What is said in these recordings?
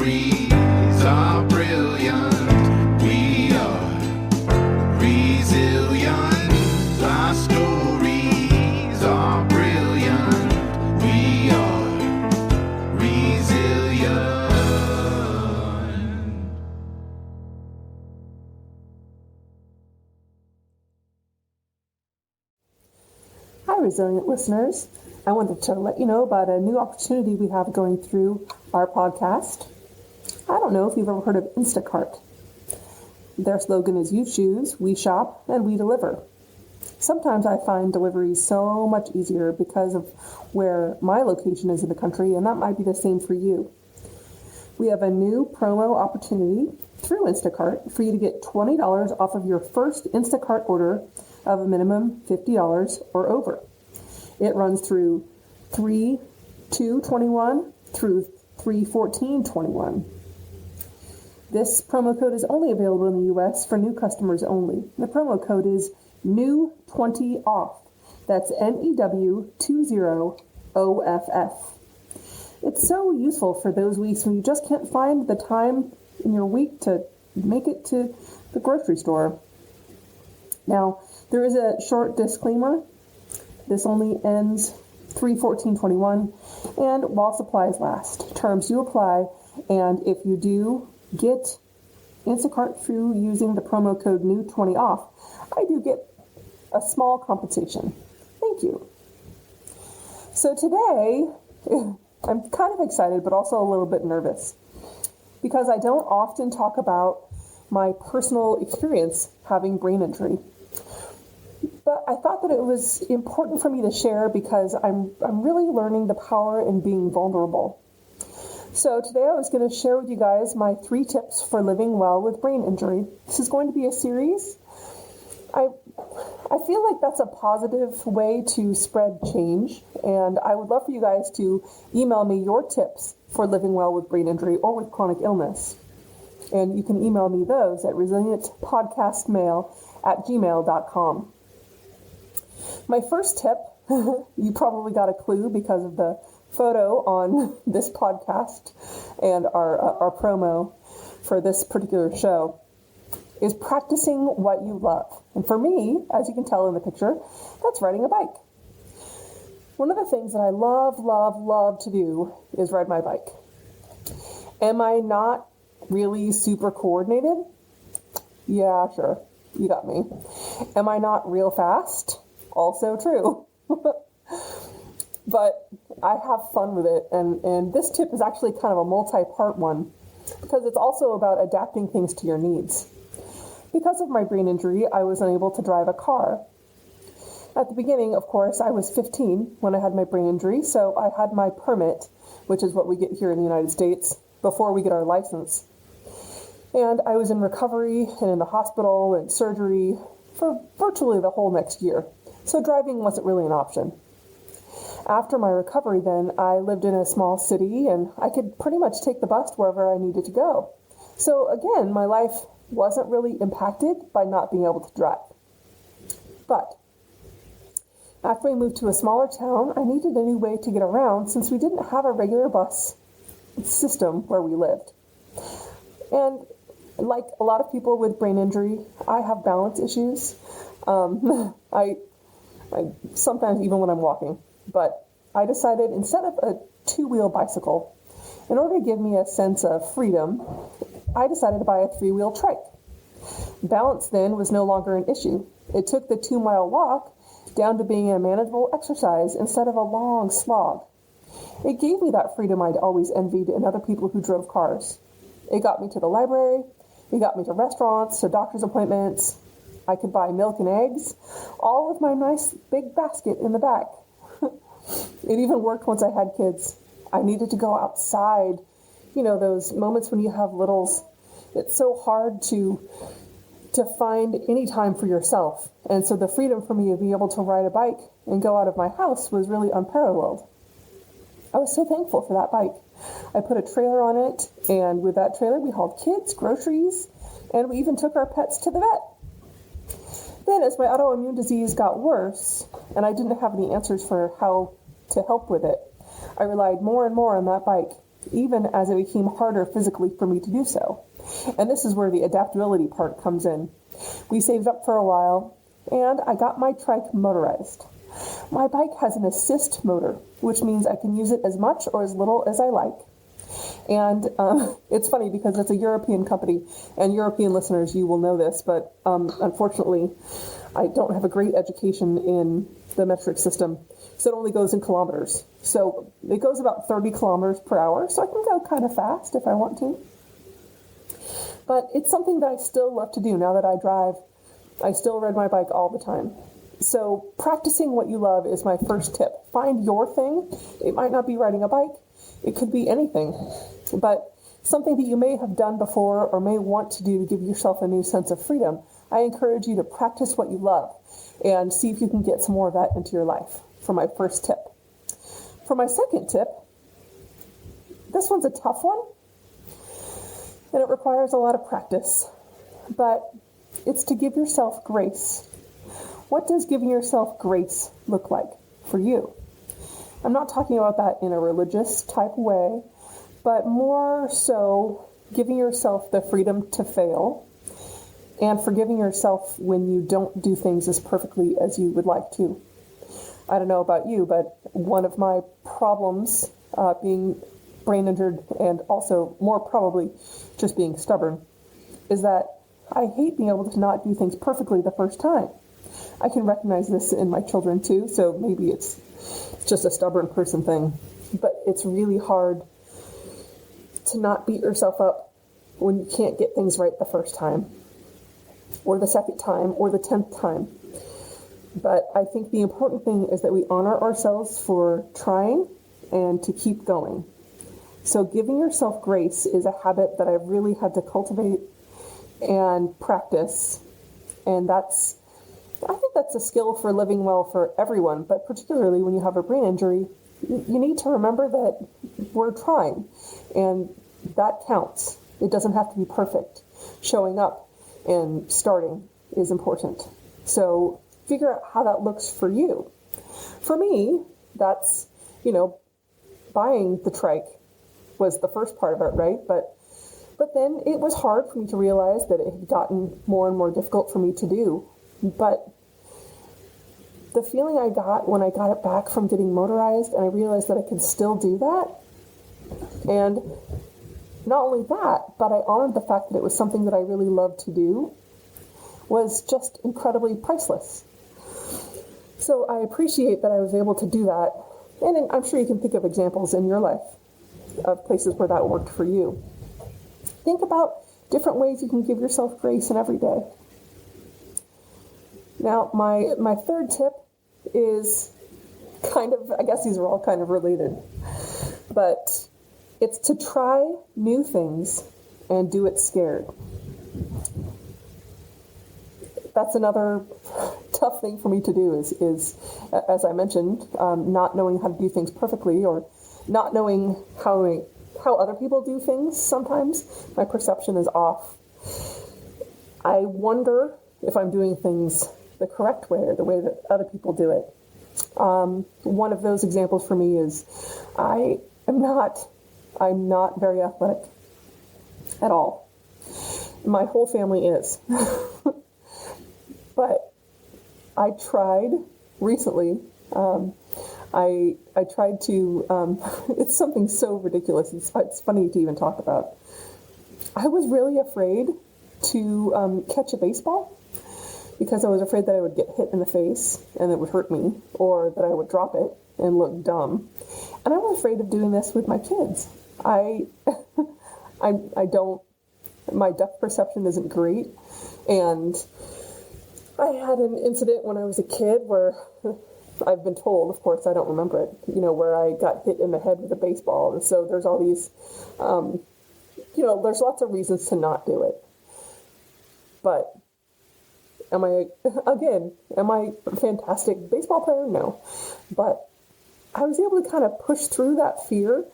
stories are brilliant. We are resilient. Our stories are brilliant. We are resilient. Hi, resilient listeners. I wanted to let you know about a new opportunity we have going through our podcast. I don't know if you've ever heard of Instacart. Their slogan is "You choose, we shop, and we deliver." Sometimes I find deliveries so much easier because of where my location is in the country, and that might be the same for you. We have a new promo opportunity through Instacart for you to get $20 off of your first Instacart order of a minimum $50 or over. It runs through 3/2/21 through 3/14/21. This promo code is only available in the U.S. for new customers only. The promo code is NEW20OFF. That's NEW20OFF. It's so useful for those weeks when you just can't find the time in your week to make it to the grocery store. Now, there is a short disclaimer. This only ends 3/14/21, and while supplies last. Terms do apply, and if you do get Instacart through using the promo code NEW20OFF, I do get a small compensation. Thank you. So today, I'm kind of excited, but also a little bit nervous, because I don't often talk about my personal experience having brain injury. But I thought that it was important for me to share because I'm really learning the power in being vulnerable. So today I was going to share with you guys my 3 tips for living well with brain injury. This is going to be a series. I feel like that's a positive way to spread change, and I would love for you guys to email me your tips for living well with brain injury or with chronic illness. And you can email me those at resilientpodcastmail@gmail.com. My first tip, you probably got a clue because of the photo on this podcast and our promo for this particular show, is practicing what you love. And for me, as you can tell in the picture, that's riding a bike. One of the things that I love to do is ride my bike. Am I not really super coordinated? Yeah, sure. You got me. Am I not real fast? Also true. But I have fun with it, and this tip is actually kind of a multi-part one, because it's also about adapting things to your needs. Because of my brain injury, I was unable to drive a car. At the beginning, of course, I was 15 when I had my brain injury, so I had my permit, which is what we get here in the United States, before we get our license. And I was in recovery and in the hospital and surgery for virtually the whole next year. So driving wasn't really an option. After my recovery then, I lived in a small city and I could pretty much take the bus wherever I needed to go. So again, my life wasn't really impacted by not being able to drive. But after we moved to a smaller town, I needed a new way to get around since we didn't have a regular bus system where we lived. And like a lot of people with brain injury, I have balance issues. I sometimes even when I'm walking. But I decided instead of a 2-wheel bicycle, in order to give me a sense of freedom, I decided to buy a 3-wheel trike. Balance then was no longer an issue. It took the 2-mile walk down to being a manageable exercise instead of a long slog. It gave me that freedom I'd always envied in other people who drove cars. It got me to the library, it got me to restaurants, to doctor's appointments. I could buy milk and eggs, all with my nice big basket in the back. It even worked once I had kids. I needed to go outside. You know, those moments when you have littles, it's so hard to find any time for yourself. And so the freedom for me of being able to ride a bike and go out of my house was really unparalleled. I was so thankful for that bike. I put a trailer on it, and with that trailer we hauled kids, groceries, and we even took our pets to the vet. Then as my autoimmune disease got worse, and I didn't have any answers for how to help with it, I relied more and more on that bike. even as it became harder physically for me to do so. And this is where the adaptability part comes in. We saved up for a while, and I got my trike motorized. My bike has an assist motor, which means I can use it as much or as little as I like. And it's funny because it's a European company, and European listeners, you will know this, but unfortunately, I don't have a great education in the metric system, so it only goes in kilometers. So it goes about 30 kilometers per hour, so I can go kind of fast if I want to. But it's something that I still love to do now that I drive. I still ride my bike all the time. So practicing what you love is my first tip. Find your thing. It might not be riding a bike. It could be anything, but something that you may have done before or may want to do to give yourself a new sense of freedom. I encourage you to practice what you love and see if you can get some more of that into your life for my first tip. For my second tip, this one's a tough one, and it requires a lot of practice, but it's to give yourself grace. What does giving yourself grace look like for you? I'm not talking about that in a religious type way, but more so giving yourself the freedom to fail and forgiving yourself when you don't do things as perfectly as you would like to. I don't know about you, but one of my problems being brain injured and also more probably just being stubborn is that I hate being able to not do things perfectly the first time. I can recognize this in my children too, so maybe it's just a stubborn person thing, but it's really hard to not beat yourself up when you can't get things right the first time or the second time or the 10th time. But I think the important thing is that we honor ourselves for trying and to keep going. So giving yourself grace is a habit that I've really had to cultivate and practice, and I think that's a skill for living well for everyone, but particularly when you have a brain injury, you need to remember that we're trying, and that counts. It doesn't have to be perfect. Showing up and starting is important. So figure out how that looks for you. For me, that's, buying the trike was the first part of it, right? But then it was hard for me to realize that it had gotten more and more difficult for me to do. But the feeling I got when I got it back from getting motorized and I realized that I could still do that, and not only that, but I honored the fact that it was something that I really loved to do, was just incredibly priceless. So I appreciate that I was able to do that, and I'm sure you can think of examples in your life of places where that worked for you. Think about different ways you can give yourself grace in every day. Now, my third tip is I guess these are all kind of related, but it's to try new things and do it scared. That's another tough thing for me to do is as I mentioned, not knowing how to do things perfectly or not knowing how other people do things. Sometimes my perception is off. I wonder if I'm doing things the correct way or the way that other people do it. One of those examples for me is I'm not very athletic at all. My whole family is. But I tried recently, I tried to, it's something so ridiculous, it's funny to even talk about. I was really afraid to catch a baseball because I was afraid that I would get hit in the face and it would hurt me, or that I would drop it and look dumb. And I was afraid of doing this with my kids. I don't, my depth perception isn't great, and I had an incident when I was a kid where I've been told, of course, I don't remember it, where I got hit in the head with a baseball. And so there's all these, there's lots of reasons to not do it. But am I a fantastic baseball player? No. But I was able to kind of push through that fear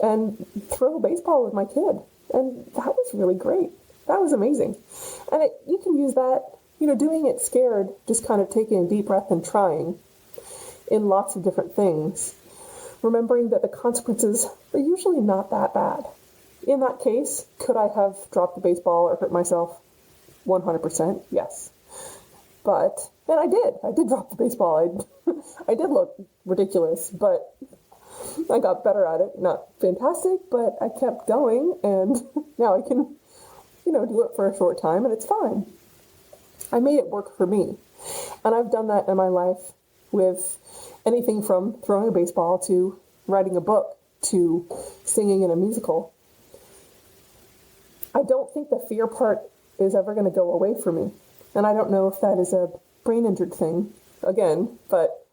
and throw a baseball with my kid. And that was really great. That was amazing. And you can use that, doing it scared, just kind of taking a deep breath and trying in lots of different things. remembering that the consequences are usually not that bad. In that case, could I have dropped the baseball or hurt myself? 100% yes. But, and I did drop the baseball. I did look ridiculous, but I got better at it. Not fantastic, but I kept going, and now I can, do it for a short time, and it's fine. I made it work for me. And I've done that in my life with anything from throwing a baseball to writing a book to singing in a musical. I don't think the fear part is ever going to go away from me. And I don't know if that is a brain injured thing, again, but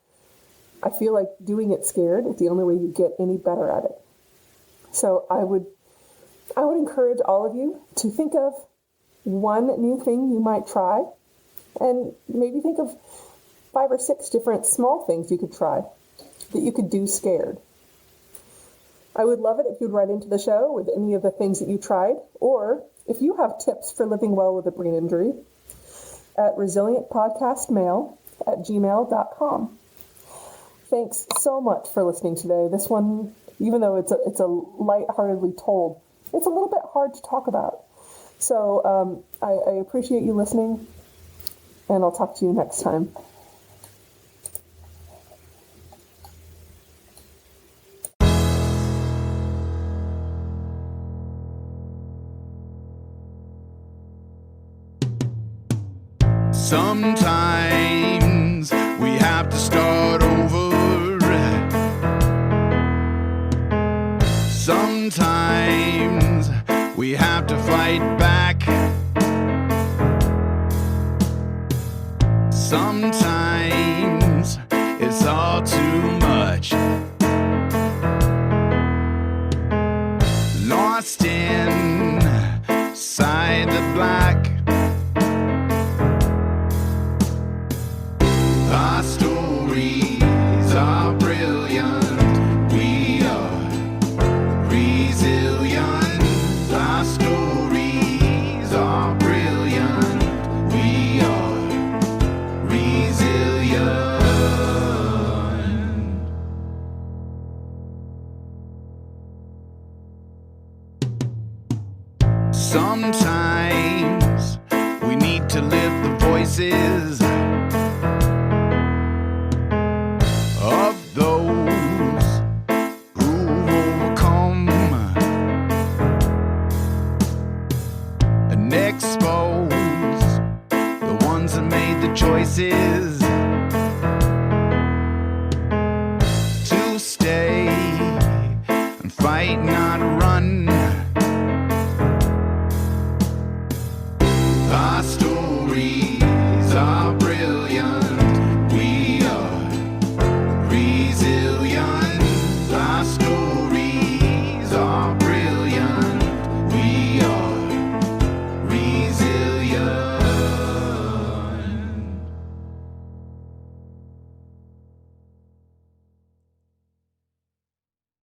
I feel like doing it scared is the only way you get any better at it. So I would encourage all of you to think of one new thing you might try, and maybe think of 5 or 6 different small things you could try that you could do scared. I would love it if you'd write into the show with any of the things that you tried, or if you have tips for living well with a brain injury, at resilientpodcastmail@gmail.com. Thanks so much for listening today. This one, even though it's a lightheartedly told, it's a little bit hard to talk about. So I appreciate you listening, and I'll talk to you next time. Sometimes we have to start over. Sometimes we have to fight back. Sometimes it's all too much. Lost inside the black. Our stories are brilliant. We are resilient. Our stories are brilliant. We are resilient. Sometimes we need to lift the voices